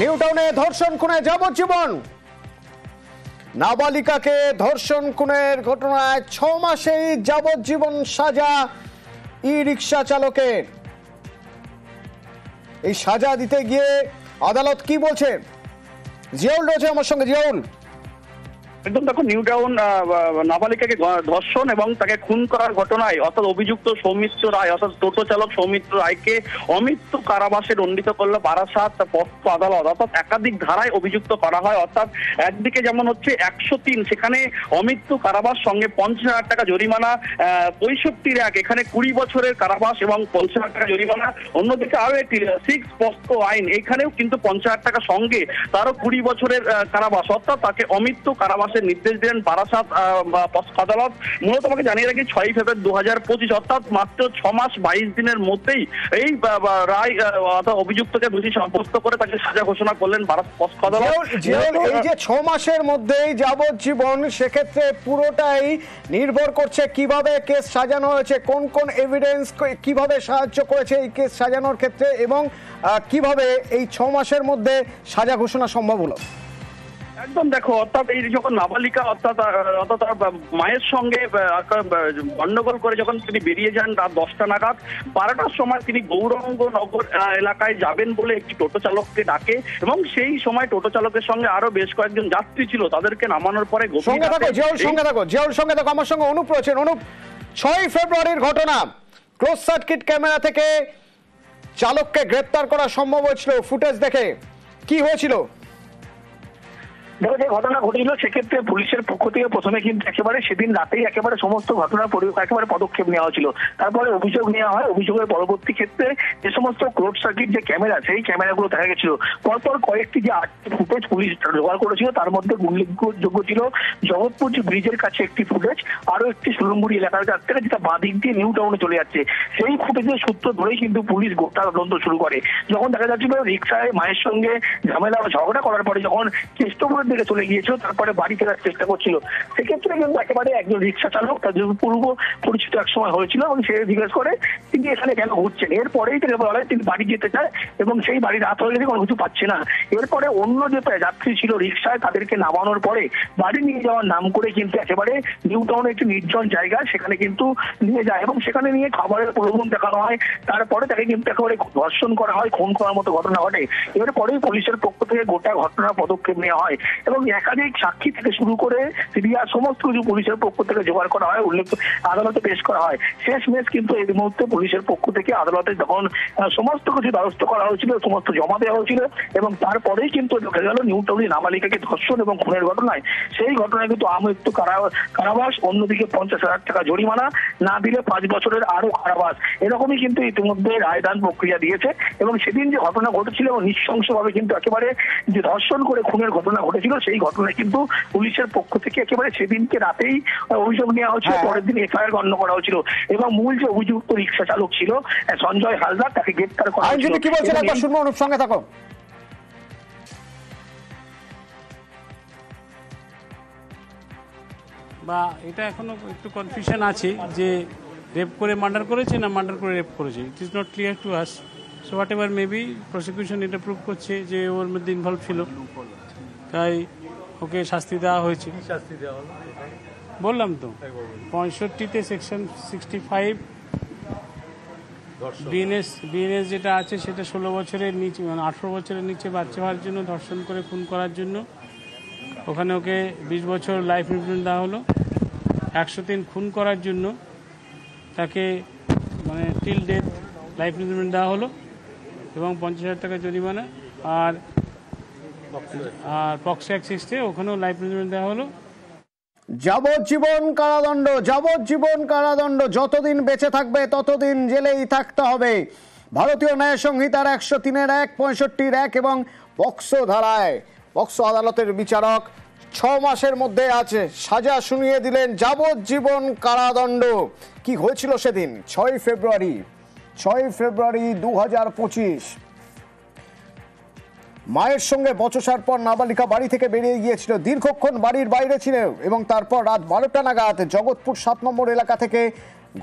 New টাউনে ধর্ষণ খুনে যাবজ্জীবন। নাবালিকাকে ধর্ষণ খুনের ঘটনায় 6 মাসেই যাবজ্জীবন সাজা ই রিক্সা চালকের। এই সাজা দিতে গিয়ে আদালত কি বলছে? জিয়াউল রয়েছে আমার সঙ্গে। জিয়াউল, একদম দেখো, নিউ টাউন নাবালিকাকে ধর্ষণ এবং তাকে খুন করার ঘটনায় অর্থাৎ অভিযুক্ত সৌমিত্র রায় অর্থাৎ টোটো চালক সৌমিত্র রায়কে অমৃত্যু কারাবাসে দণ্ডিত করলো বারাসাত পক্ষ আদালত। অর্থাৎ একাধিক ধারায় অভিযুক্ত করা হয়। অর্থাৎ একদিকে যেমন হচ্ছে 103, সেখানে অমৃত্যু কারাবাস সঙ্গে 50,000 টাকা জরিমানা, 65 এক এখানে 20 বছরের কারাবাস এবং 50,000 টাকা জরিমানা। অন্যদিকে আরো একটি 6 পস্কো আইন, এখানেও কিন্তু 50,000 টাকা সঙ্গে তারও 20 বছরের কারাবাস। অর্থাৎ তাকে অমৃত্যু কারাবাস নির্দেশ দিলেন বারাসাত আদালত। মূলত আমাকে জানিয়ে রাখি 6 ফেব্রুয়ারি 2025, অর্থাৎ মাত্র 6 মাস 22 দিনের মধ্যেই এই রায় অর্থাৎ অভিযুক্তকে দোষী সাব্যস্ত করে তাকে সাজা ঘোষণা করলেন বারাসাত আদালত। এই যে 6 মাসের মধ্যেই যাবজ্জীবন, সেক্ষেত্রে পুরোটাই নির্ভর করছে কিভাবে কেস সাজানো হয়েছে, কোন কোন এভিডেন্স কিভাবে সাহায্য করেছে এই কেস সাজানোর ক্ষেত্রে, এবং কিভাবে এই 6 মাসের মধ্যে সাজা ঘোষণা সম্ভব হলো। একদম দেখো, অর্থাৎ এই যখন নাবালিকা অর্থাৎ তার মায়ের সঙ্গে গন্ডগোল করে যখন তিনি বেরিয়ে যান রাত 10টা নাগাদ, 12টার সময় তিনি গৌরাঙ্গনগর এলাকায় যাবেন বলে একটি টোটো চালককে ডাকে এবং সেই সময় টোটো চালকের সঙ্গে আরো বেশ কয়েকজন যাত্রী ছিল, তাদেরকে নামানোর পরে জিয়াউল সঙ্গে থাকো, আমার সঙ্গে অনুপ রয়েছেন। অনুপ, 6 ফেব্রুয়ারির ঘটনা, ক্লোজ সার্কিট ক্যামেরা থেকে চালককে গ্রেপ্তার করা সম্ভব হয়েছিল ফুটেজ দেখে, কি হয়েছিল? দেখো, যে ঘটনা ঘটেছিল সেক্ষেত্রে পুলিশের পক্ষ থেকে প্রথমে কিন্তু একেবারে সেদিন রাতেই একেবারে সমস্ত ঘটনার একেবারে পদক্ষেপ নেওয়া হয়েছিল। তারপরে অভিযোগ নেওয়া হয়। অভিযোগের পরবর্তী ক্ষেত্রে যে সমস্ত ক্লোজ সার্কিট যে ক্যামেরা, সেই ক্যামেরাগুলো দেখা গেছিল। পরপর কয়েকটি যে 8টি ফুটেজ পুলিশ জোগাড় করেছিল, তার মধ্যে উল্লেখযোগ্য ছিল জগৎপুর যে ব্রিজের কাছে একটি ফুটেজ, আরো একটি সুলুমগুড়ি এলাকার কাছ থেকে যেটা বাঁ দিক দিয়ে নিউ টাউনে চলে যাচ্ছে। সেই ফুটেজের সূত্র ধরেই কিন্তু পুলিশ গোটা তদন্ত শুরু করে। যখন দেখা যাচ্ছিল রিক্সায় মায়ের সঙ্গে ঝামেলা বা ঝগড়া করার পরে যখন কেষ্টপুরের দিকে চলে গিয়েছিল, তারপরে বাড়ি ফেরার চেষ্টা করছিল, সেক্ষেত্রে কিন্তু একেবারে একজন রিক্সা চালক, তার পূর্ব পরিচিত এক সময় হয়েছিল এবং সে জিজ্ঞেস করে তিনি এখানে কেন ঘুরছেন। এরপরেই তাকে বলা হয় তিনি বাড়ি যেতে চায় এবং সেই বাড়ি রাত হয়ে গেছে, কোনো কিছু পাচ্ছে না। এরপরে অন্য যে যাত্রী ছিল রিক্সায়, তাদেরকে নামানোর পরে বাড়ি নিয়ে যাওয়ার নাম করে কিন্তু একেবারে নিউ টাউনে একটি নির্জন জায়গা, সেখানে কিন্তু নিয়ে যায় এবং সেখানে নিয়ে খাবারের প্রলোভন দেখানো হয়। তারপরে তাকে কিন্তু একেবারে ধর্ষণ করা হয়, খুন করার মতো ঘটনা ঘটে। এরপরেই পুলিশের পক্ষ থেকে গোটা ঘটনার পদক্ষেপ নেওয়া হয় এবং একাধিক সাক্ষী থেকে শুরু করে সিরিয়া সমস্ত কিছু পুলিশের পক্ষ থেকে জোগাড় করা হয়, উল্লেখ আদালতে পেশ করা হয়। শেষমেশ কিন্তু এই মুহূর্তে পুলিশের পক্ষ থেকে আদালতে যখন সমস্ত কিছু দ্বারস্থ করা হয়েছিল, সমস্ত জমা দেওয়া হয়েছিল এবং তারপরেই কিন্তু দেখা গেল নিউ টাউনে নাবালিকাকে ধর্ষণ এবং খুনের ঘটনায়, সেই ঘটনায় কিন্তু আমৃত্যু কারাবাস, অন্যদিকে 50,000 টাকা জরিমানা, না দিলে 5 বছরের আরো কারাবাস, এরকমই কিন্তু ইতিমধ্যে রায়দান প্রক্রিয়া দিয়েছে। এবং সেদিন যে ঘটনা ঘটেছিল এবং নৃশংসভাবে কিন্তু একেবারে যে ধর্ষণ করে খুনের ঘটনা ঘটেছিল, সেই ঘটনায় কিন্তু পুলিশের পক্ষ থেকে একেবারে সেদিনকে রাতেই অভিযোগ নেওয়া হয়েছিল, পরের দিন এফআইআর গণ্য করা হয়েছিল এবং মূল যে অভিযুক্ত রিক্সা চালক ছিল সঞ্জয় হালদার, তাকে গ্রেপ্তার করা হয়েছিল। কি বলছেন একবার শুনবো, অনুপ সঙ্গে থাকো। বা এটা এখনো একটু কনফিউশন আছে যে রেপ করে মার্ডার করেছে না মার্ডার করে রেপ করেছে। It is not clear to us. So what ever maybe prosecution এটা প্রুভ করছে যে ওর মধ্যে ইনভলভ ছিল, তাই ওকে শাস্তি দেওয়া হয়েছে। বললাম তো 65-তে সেকশন 65 বিএনএস যেটা আছে সেটা 16 বছরের নিচে, মানে 18 বছরের নিচে বাচ্চা হওয়ার জন্য, ধর্ষণ করে খুন করার জন্য ওখানে ওকে 20 বছর লাইফ ইমপ্রিজনমেন্ট দেওয়া হলো। 103 খুন করার জন্য তাকে মানে টিল ডেথ লাইফ ইমপ্রিজনমেন্ট দেওয়া হলো এবং 50,000 টাকা জরিমানা। আর পক্সো অ্যাক্ট 6 ওখানেও লাইফ ইমপ্রিজনমেন্ট দেওয়া হলো। যাবজ্জীবন কারাদণ্ড, যাবজ্জীবন কারাদণ্ড, যতদিন বেঁচে থাকবে ততদিন জেলেই থাকতে হবে। ভারতীয় ন্যায় সংহিতার 103-1, 65-1 এবং পক্সো ধারায় পক্সো আদালতের বিচারক 6 মাসের মধ্যে আছে সাজা শুনিয়ে দিলেন যাবজ্জীবন কারাদণ্ড। কি হয়েছিল সেদিন? 6 ফেব্রুয়ারি 2025। মায়ের সঙ্গে বচসার পর নাবালিকা বাড়ি থেকে বেরিয়ে গিয়েছিল, দীর্ঘক্ষণ বাড়ির বাইরে ছিল এবং তারপর রাত 12টা নাগাদ জগৎপুর 7 নম্বর এলাকা থেকে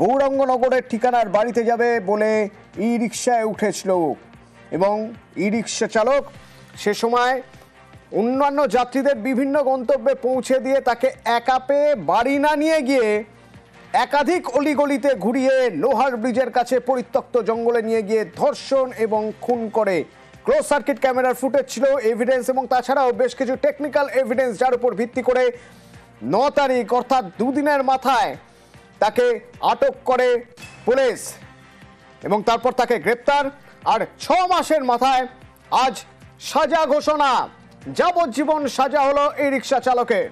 গৌরাঙ্গনগরের ঠিকানার বাড়িতে যাবে বলে ই রিক্সায় উঠেছিল এবং ই রিক্সা চালক সে সময় অন্যান্য যাত্রীদের বিভিন্ন গন্তব্যে পৌঁছে দিয়ে তাকে একা পেয়ে বাড়ি না নিয়ে গিয়ে একাধিক অলিগলিতে ঘুরিয়ে লোহার ব্রিজের কাছে পরিত্যক্ত জঙ্গলে নিয়ে গিয়ে ধর্ষণ এবং খুন করে। ক্লোজ সার্কিট ক্যামেরার ফুটেজ ছিল, এভিডেন্স এবং তাছাড়াও বেশ কিছু টেকনিক্যাল এভিডেন্স, যার উপর ভিত্তি করে 9 তারিখ অর্থাৎ দুদিনের মাথায় তাকে আটক করে পুলিশ এবং তারপর তাকে গ্রেপ্তার। আর 6 মাসের মাথায় আজ সাজা ঘোষণা, যাবজ্জীবন সাজা হলো এই রিক্সা চালকের।